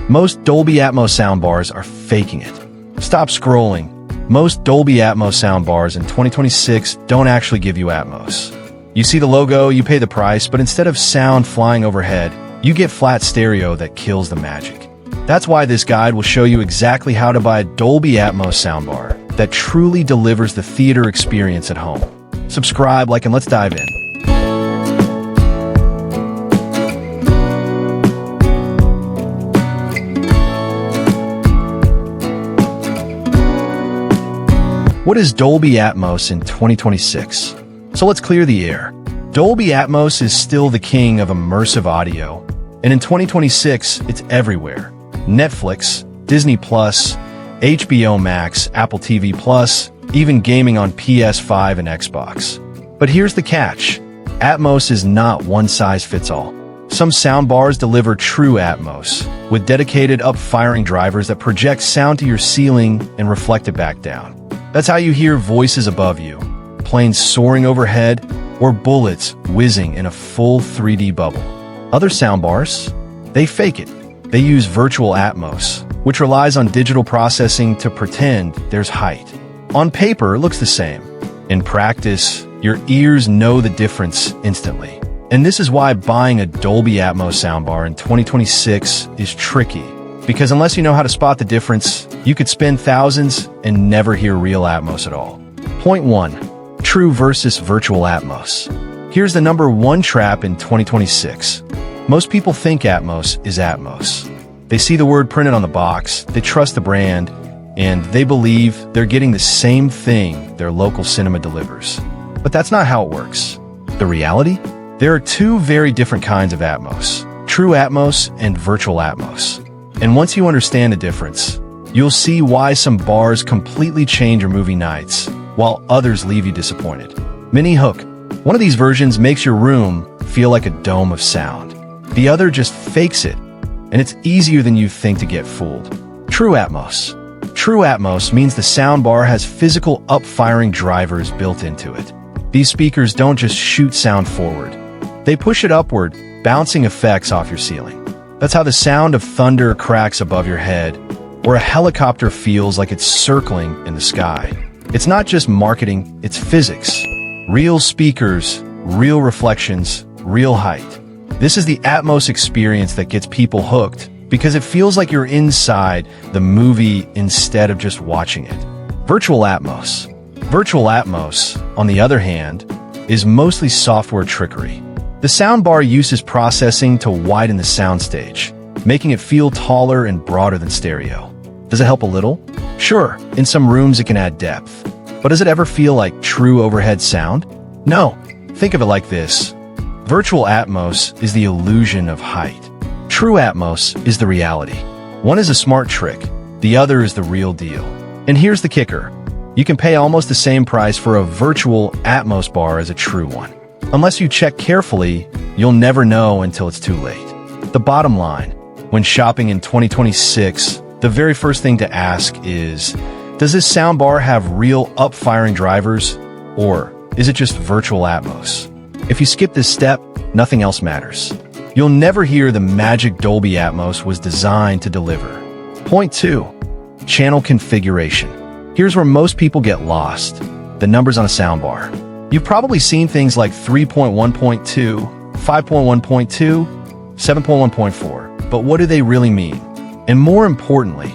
Most Dolby Atmos soundbars are faking it. Stop scrolling. Most Dolby Atmos soundbars in 2026 don't actually give you Atmos. You see the logo, you pay the price, but instead of sound flying overhead, you get flat stereo that kills the magic. That's why this guide will show you exactly how to buy a Dolby Atmos soundbar that truly delivers the theater experience at home. Subscribe, like, and let's dive in. What is Dolby Atmos in 2026? So let's clear the air. Dolby Atmos is still the king of immersive audio, and in 2026, it's everywhere. Netflix, Disney+, HBO Max, Apple TV+, even gaming on PS5 and Xbox. But here's the catch. Atmos is not one-size-fits-all. Some soundbars deliver true Atmos, with dedicated up-firing drivers that project sound to your ceiling and reflect it back down. That's how you hear voices above you, planes soaring overhead, or bullets whizzing in a full 3D bubble. Other soundbars, they fake it. They use virtual Atmos, which relies on digital processing to pretend there's height. On paper, it looks the same. In practice, your ears know the difference instantly. And this is why buying a Dolby Atmos soundbar in 2026 is tricky. Because unless you know how to spot the difference, you could spend thousands and never hear real Atmos at all. Point 1. True versus virtual Atmos. Here's the #1 trap in 2026. Most people think Atmos is Atmos. They see the word printed on the box, they trust the brand, and they believe they're getting the same thing their local cinema delivers. But that's not how it works. The reality? There are two very different kinds of Atmos: true Atmos and virtual Atmos. And once you understand the difference, you'll see why some bars completely change your movie nights, while others leave you disappointed. Mini hook. One of these versions makes your room feel like a dome of sound. The other just fakes it, and it's easier than you think to get fooled. True Atmos. True Atmos means the soundbar has physical up-firing drivers built into it. These speakers don't just shoot sound forward. They push it upward, bouncing effects off your ceiling. That's how the sound of thunder cracks above your head, or a helicopter feels like it's circling in the sky. It's not just marketing, it's physics. Real speakers, real reflections, real height. This is the Atmos experience that gets people hooked because it feels like you're inside the movie instead of just watching it. Virtual Atmos. Virtual Atmos, on the other hand, is mostly software trickery. The soundbar uses processing to widen the soundstage, making it feel taller and broader than stereo. Does it help a little? Sure, in some rooms it can add depth. But does it ever feel like true overhead sound? No. Think of it like this. Virtual Atmos is the illusion of height. True Atmos is the reality. One is a smart trick, the other is the real deal. And here's the kicker. You can pay almost the same price for a virtual Atmos bar as a true one. Unless you check carefully, you'll never know until it's too late. The bottom line, when shopping in 2026, the very first thing to ask is, does this soundbar have real up-firing drivers, or is it just virtual Atmos? If you skip this step, nothing else matters. You'll never hear the magic Dolby Atmos was designed to deliver. Point 2. Channel configuration. Here's where most people get lost. The numbers on a soundbar. You've probably seen things like 3.1.2, 5.1.2, 7.1.4, but what do they really mean? And more importantly,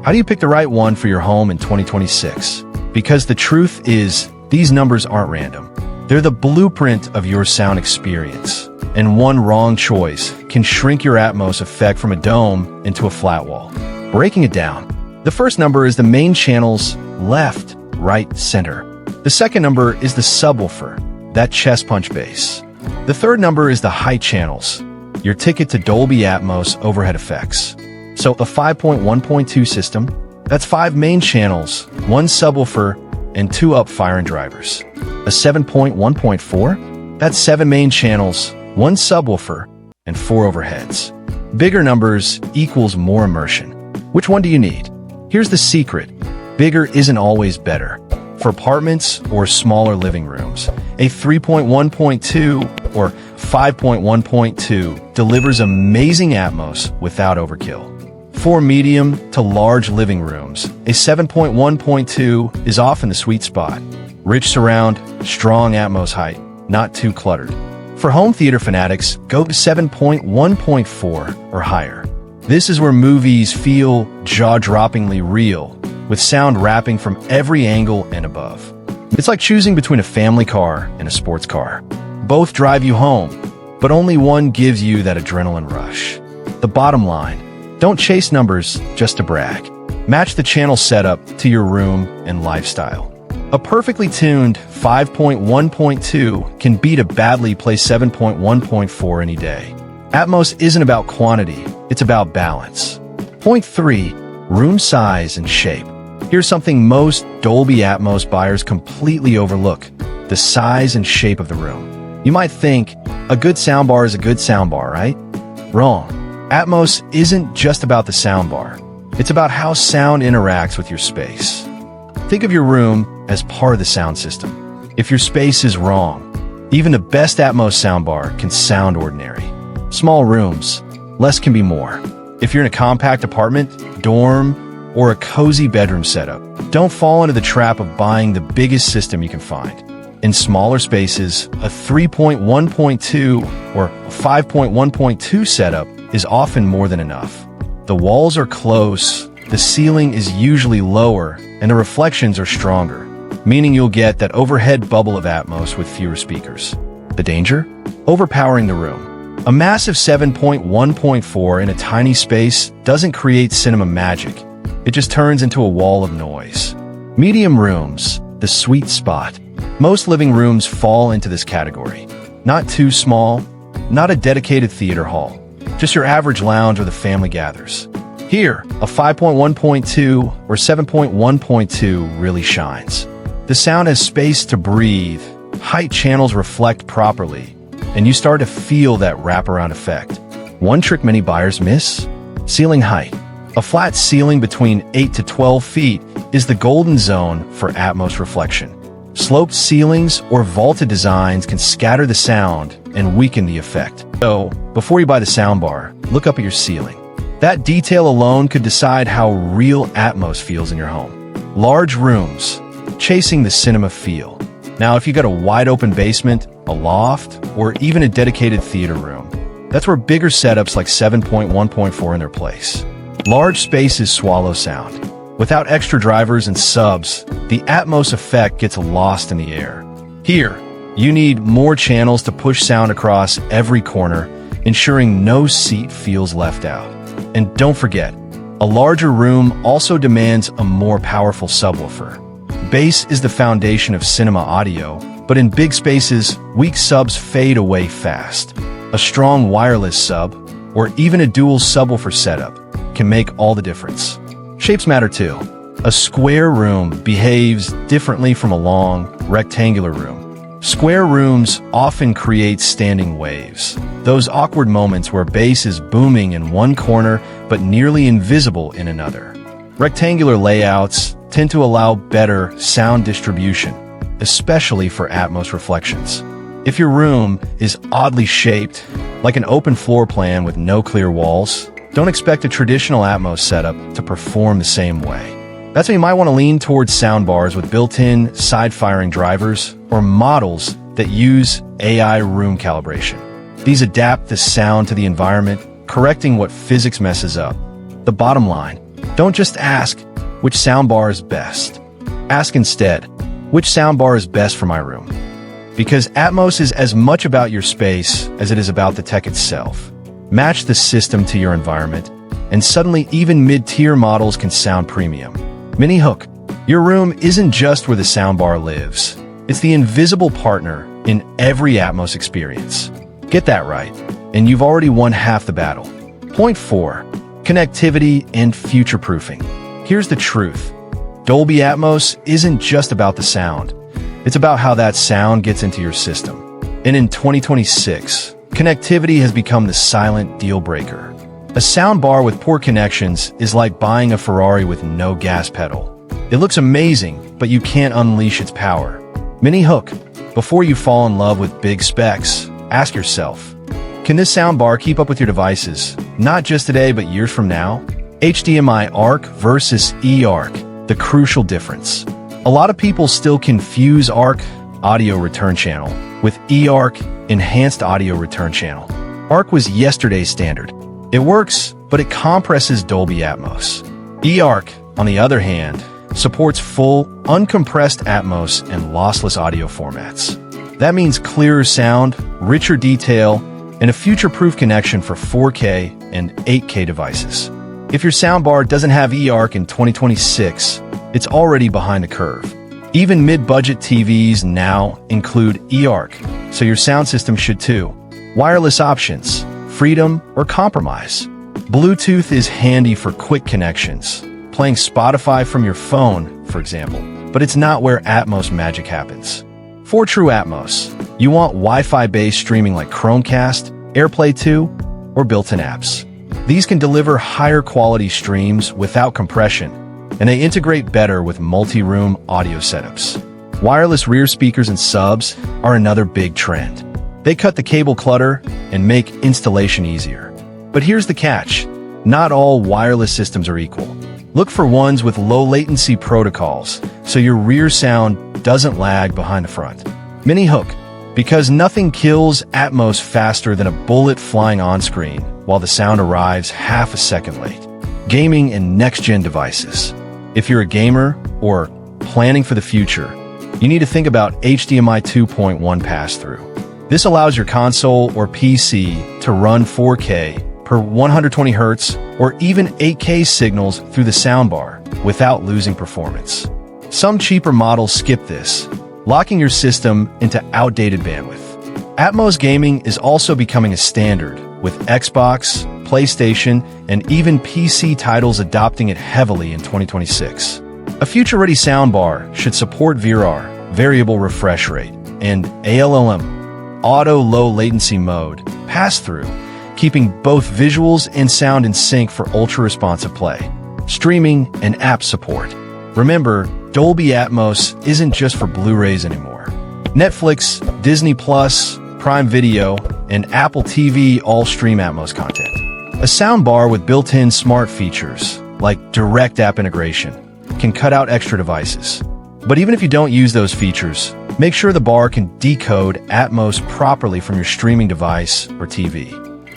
how do you pick the right one for your home in 2026? Because the truth is, these numbers aren't random. They're the blueprint of your sound experience. And one wrong choice can shrink your Atmos effect from a dome into a flat wall. Breaking it down, the first number is the main channel's left, right, center. The second number is the subwoofer, that chest punch bass. The third number is the high channels, your ticket to Dolby Atmos overhead effects. So a 5.1.2 system, that's 5 main channels, 1 subwoofer, and 2 up-firing drivers. A 7.1.4, that's 7 main channels, 1 subwoofer, and 4 overheads. Bigger numbers equals more immersion. Which one do you need? Here's the secret. Bigger isn't always better. For apartments or smaller living rooms, a 3.1.2 or 5.1.2 delivers amazing Atmos without overkill. For medium to large living rooms, a 7.1.2 is often the sweet spot. Rich surround, strong Atmos height, not too cluttered. For home theater fanatics, go to 7.1.4 or higher. This is where movies feel jaw-droppingly real, with sound wrapping from every angle and above. It's like choosing between a family car and a sports car. Both drive you home, but only one gives you that adrenaline rush. The bottom line: don't chase numbers just to brag. Match the channel setup to your room and lifestyle. A perfectly tuned 5.1.2 can beat a badly placed 7.1.4 any day. Atmos isn't about quantity, it's about balance. Point 3. Room size and shape. Here's something most Dolby Atmos buyers completely overlook: the size and shape of the room. You might think, a good soundbar is a good soundbar, right? Wrong. Atmos isn't just about the soundbar. It's about how sound interacts with your space. Think of your room as part of the sound system. If your space is wrong, even the best Atmos soundbar can sound ordinary. Small rooms, less can be more. If you're in a compact apartment, dorm, or a cozy bedroom setup, don't fall into the trap of buying the biggest system you can find. In smaller spaces, a 3.1.2 or 5.1.2 setup is often more than enough. The walls are close, the ceiling is usually lower, and the reflections are stronger, meaning you'll get that overhead bubble of Atmos with fewer speakers. The danger? Overpowering the room. A massive 7.1.4 in a tiny space doesn't create cinema magic. It just turns into a wall of noise. Medium rooms, the sweet spot. Most living rooms fall into this category. Not too small, not a dedicated theater hall, just your average lounge where the family gathers. Here, a 5.1.2 or 7.1.2 really shines. The sound has space to breathe, height channels reflect properly, and you start to feel that wraparound effect. One trick many buyers miss? Ceiling height. A flat ceiling between 8 to 12 feet is the golden zone for Atmos reflection. Sloped ceilings or vaulted designs can scatter the sound and weaken the effect. So, before you buy the soundbar, look up at your ceiling. That detail alone could decide how real Atmos feels in your home. Large rooms, chasing the cinema feel. Now, if you got a wide-open basement, a loft, or even a dedicated theater room, that's where bigger setups like 7.1.4 in their place. Large spaces swallow sound. Without extra drivers and subs, the Atmos effect gets lost in the air. Here, you need more channels to push sound across every corner, ensuring no seat feels left out. And don't forget, a larger room also demands a more powerful subwoofer. Bass is the foundation of cinema audio, but in big spaces, weak subs fade away fast. A strong wireless sub, or even a dual subwoofer setup, can make all the difference. Shapes matter too. A square room behaves differently from a long, rectangular room. Square rooms often create standing waves, those awkward moments where bass is booming in one corner but nearly invisible in another. Rectangular layouts tend to allow better sound distribution, especially for Atmos reflections. If your room is oddly shaped, like an open floor plan with no clear walls, don't expect a traditional Atmos setup to perform the same way. That's why you might want to lean towards soundbars with built-in side-firing drivers or models that use AI room calibration. These adapt the sound to the environment, correcting what physics messes up. The bottom line, don't just ask, which soundbar is best? Ask instead, which soundbar is best for my room? Because Atmos is as much about your space as it is about the tech itself. Match the system to your environment, and suddenly even mid-tier models can sound premium. Mini hook. Your room isn't just where the soundbar lives. It's the invisible partner in every Atmos experience. Get that right, and you've already won half the battle. Point 4. Connectivity and future-proofing. Here's the truth. Dolby Atmos isn't just about the sound. It's about how that sound gets into your system. And in 2026, connectivity has become the silent deal breaker. A soundbar with poor connections is like buying a Ferrari with no gas pedal. It looks amazing, but you can't unleash its power. Mini hook. Before you fall in love with big specs, ask yourself, can this soundbar keep up with your devices, not just today, but years from now? HDMI ARC versus eARC, the crucial difference. A lot of people still confuse ARC, audio return channel, with eARC, enhanced audio return channel. ARC was yesterday's standard. It works, but it compresses Dolby Atmos. eARC, on the other hand, supports full, uncompressed Atmos and lossless audio formats. That means clearer sound, richer detail, and a future-proof connection for 4K and 8K devices. If your soundbar doesn't have eARC in 2026, it's already behind the curve. Even mid-budget TVs now include eARC, so your sound system should too. Wireless options, freedom or compromise. Bluetooth is handy for quick connections, playing Spotify from your phone, for example, but it's not where Atmos magic happens. For true Atmos, you want Wi-Fi-based streaming like Chromecast, AirPlay 2, or built-in apps. These can deliver higher quality streams without compression, and they integrate better with multi-room audio setups. Wireless rear speakers and subs are another big trend. They cut the cable clutter and make installation easier. But here's the catch. Not all wireless systems are equal. Look for ones with low latency protocols, so your rear sound doesn't lag behind the front. Mini hook, because nothing kills Atmos faster than a bullet flying on screen while the sound arrives half a second late. Gaming and next-gen devices. If you're a gamer or planning for the future, you need to think about HDMI 2.1 pass-through. This allows your console or PC to run 4K per 120 Hz or even 8K signals through the soundbar without losing performance. Some cheaper models skip this, locking your system into outdated bandwidth. Atmos gaming is also becoming a standard, with Xbox, PlayStation, and even PC titles adopting it heavily in 2026. A future-ready soundbar should support VRR, variable refresh rate, and ALLM, auto low latency mode, pass-through, keeping both visuals and sound in sync for ultra-responsive play, streaming, and app support. Remember, Dolby Atmos isn't just for Blu-rays anymore. Netflix, Disney+, Prime Video, and Apple TV all stream Atmos content. A soundbar with built-in smart features, like direct app integration, can cut out extra devices. But even if you don't use those features, make sure the bar can decode Atmos properly from your streaming device or TV.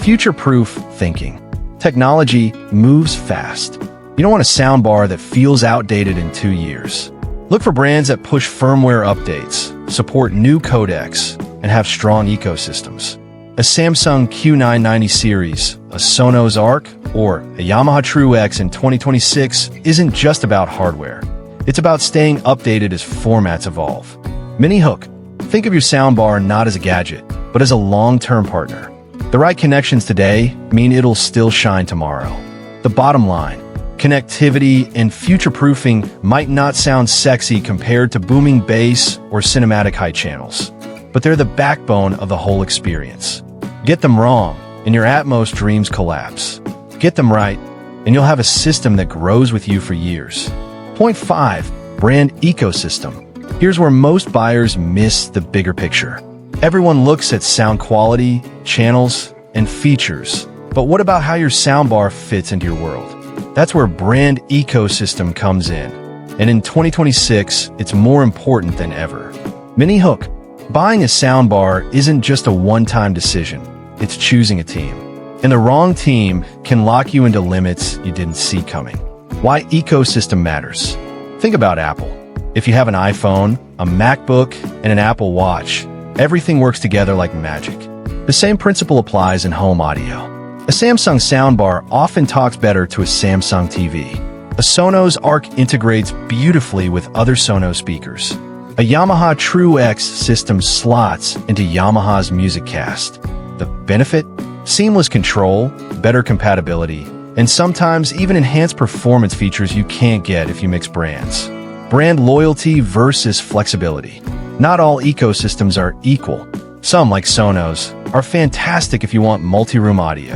Future-proof thinking. Technology moves fast. You don't want a soundbar that feels outdated in 2 years. Look for brands that push firmware updates, support new codecs, and have strong ecosystems. A Samsung Q990 series, a Sonos ARC, or a Yamaha True X in 2026 isn't just about hardware. It's about staying updated as formats evolve. Mini hook. Think of your soundbar not as a gadget, but as a long-term partner. The right connections today mean it'll still shine tomorrow. The bottom line, connectivity and future-proofing might not sound sexy compared to booming bass or cinematic high channels, but they're the backbone of the whole experience. Get them wrong, and your Atmos dreams collapse. Get them right, and you'll have a system that grows with you for years. Point 5, brand ecosystem. Here's where most buyers miss the bigger picture. Everyone looks at sound quality, channels, and features, but what about how your soundbar fits into your world? That's where brand ecosystem comes in, and in 2026, it's more important than ever. Mini hook. Buying a soundbar isn't just a one-time decision, it's choosing a team. And the wrong team can lock you into limits you didn't see coming. Why ecosystem matters. Think about Apple. If you have an iPhone, a MacBook, and an Apple Watch, everything works together like magic. The same principle applies in home audio. A Samsung soundbar often talks better to a Samsung TV. A Sonos ARC integrates beautifully with other Sonos speakers. A Yamaha True X system slots into Yamaha's MusicCast. The benefit? Seamless control, better compatibility, and sometimes even enhanced performance features you can't get if you mix brands. Brand loyalty versus flexibility. Not all ecosystems are equal. Some, like Sonos, are fantastic if you want multi-room audio.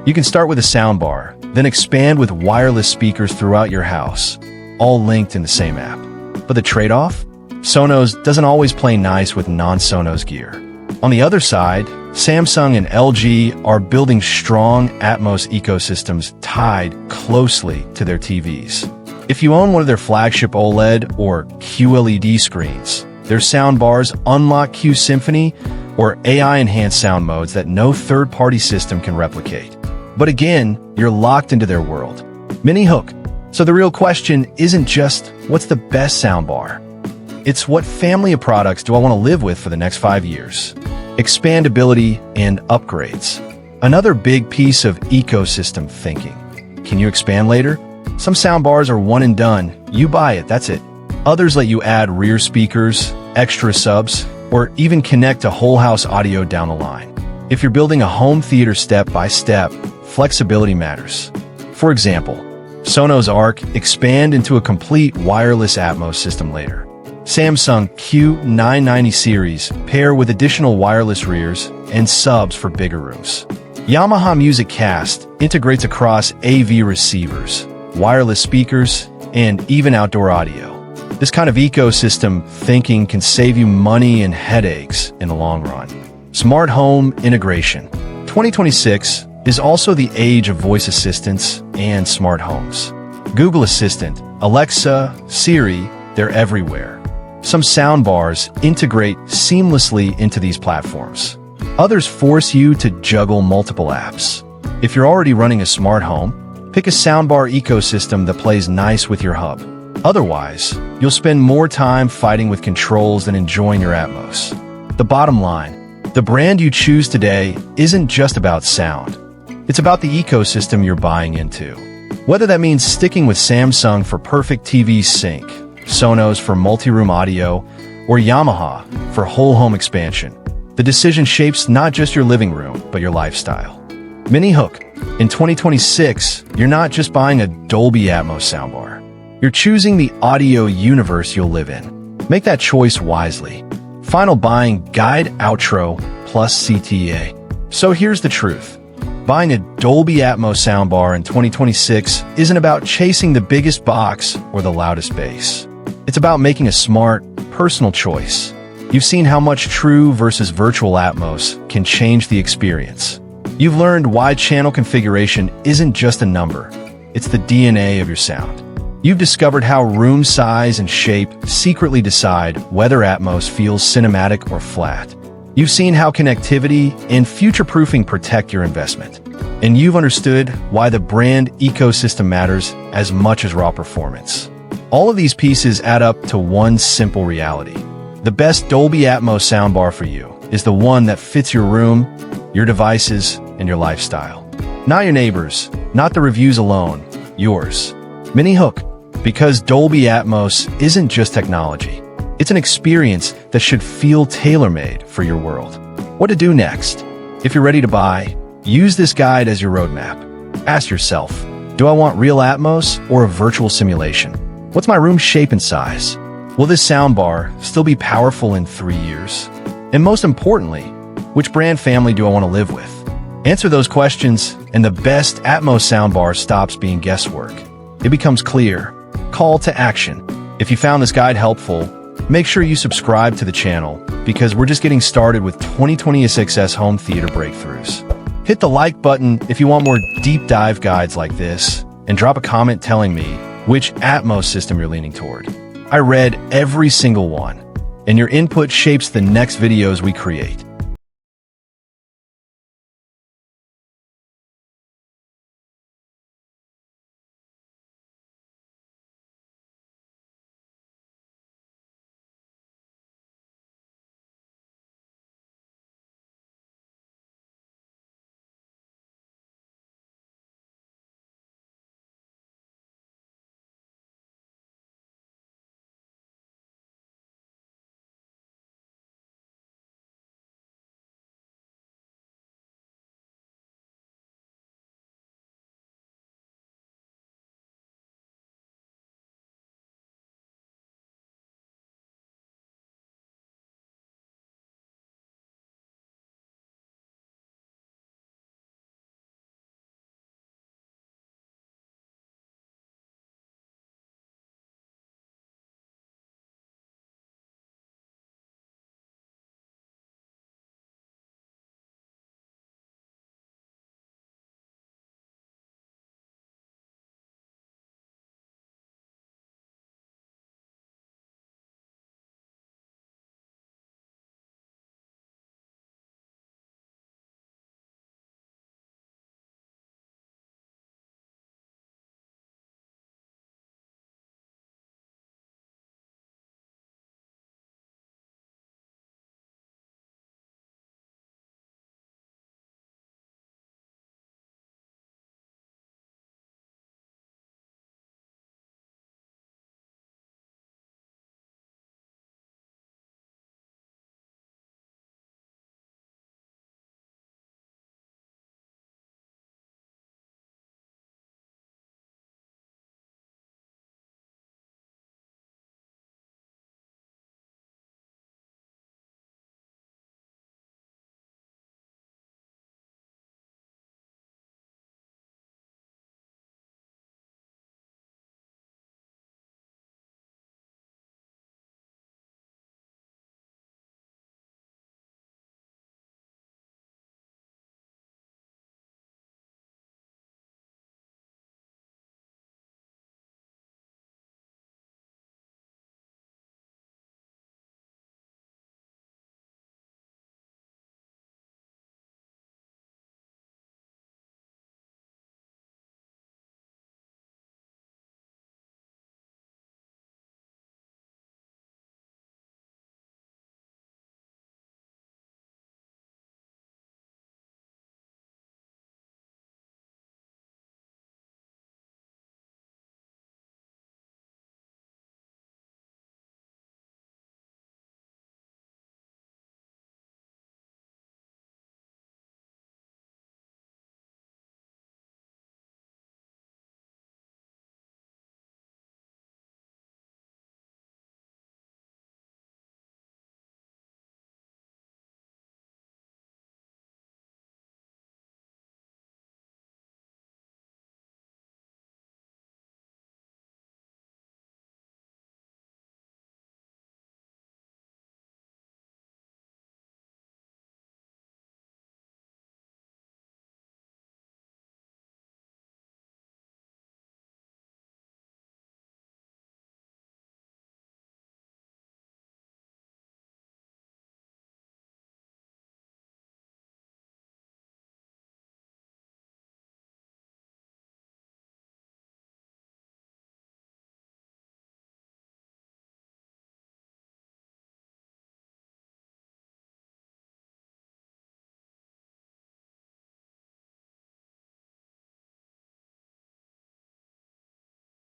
You can start with a soundbar, then expand with wireless speakers throughout your house, all linked in the same app. But the trade-off? Sonos doesn't always play nice with non-Sonos gear. On the other side, Samsung and LG are building strong Atmos ecosystems tied closely to their TVs. If you own one of their flagship OLED or QLED screens, their soundbars unlock Q Symphony or AI-enhanced sound modes that no third-party system can replicate. But again, you're locked into their world. Mini hook. So the real question isn't just, what's the best soundbar? It's what family of products do I want to live with for the next 5 years? Expandability and upgrades. Another big piece of ecosystem thinking. Can you expand later? Some soundbars are one and done. You buy it, that's it. Others let you add rear speakers, extra subs, or even connect to whole house audio down the line. If you're building a home theater step by step, flexibility matters. For example, Sonos eARC expand into a complete wireless Atmos system later. Samsung Q990 series pair with additional wireless rears and subs for bigger rooms. Yamaha Music Cast integrates across AV receivers, wireless speakers, and even outdoor audio. This kind of ecosystem thinking can save you money and headaches in the long run. Smart home integration. 2026 is also the age of voice assistants and smart homes. Google Assistant, Alexa, Siri, they're everywhere. Some soundbars integrate seamlessly into these platforms. Others force you to juggle multiple apps. If you're already running a smart home, pick a soundbar ecosystem that plays nice with your hub. Otherwise, you'll spend more time fighting with controls than enjoying your Atmos. The bottom line, the brand you choose today isn't just about sound. It's about the ecosystem you're buying into. Whether that means sticking with Samsung for perfect TV sync, Sonos for multi-room audio, or Yamaha for whole home expansion, the decision shapes not just your living room, but your lifestyle. Mini hook. In 2026, you're not just buying a Dolby Atmos soundbar. You're choosing the audio universe you'll live in. Make that choice wisely. Final buying guide outro plus CTA. So here's the truth. Buying a Dolby Atmos soundbar in 2026 isn't about chasing the biggest box or the loudest bass. It's about making a smart, personal choice. You've seen how much true versus virtual Atmos can change the experience. You've learned why channel configuration isn't just a number. It's the DNA of your sound. You've discovered how room size and shape secretly decide whether Atmos feels cinematic or flat. You've seen how connectivity and future-proofing protect your investment. And you've understood why the brand ecosystem matters as much as raw performance. All of these pieces add up to one simple reality. The best Dolby Atmos soundbar for you is the one that fits your room, your devices, and your lifestyle. Not your neighbors, not the reviews alone, yours. Mini hook. Because Dolby Atmos isn't just technology. It's an experience that should feel tailor-made for your world. What to do next? If you're ready to buy, use this guide as your roadmap. Ask yourself, do I want real Atmos or a virtual simulation? What's my room shape and size? Will this soundbar still be powerful in 3 years? And most importantly, which brand family do I want to live with? Answer those questions, and the best Atmos soundbar stops being guesswork. It becomes clear. Call to action. If you found this guide helpful, make sure you subscribe to the channel because we're just getting started with 2026 home theater breakthroughs. Hit the like button if you want more deep dive guides like this, and drop a comment telling me which Atmos system you're leaning toward. I read every single one, and your input shapes the next videos we create.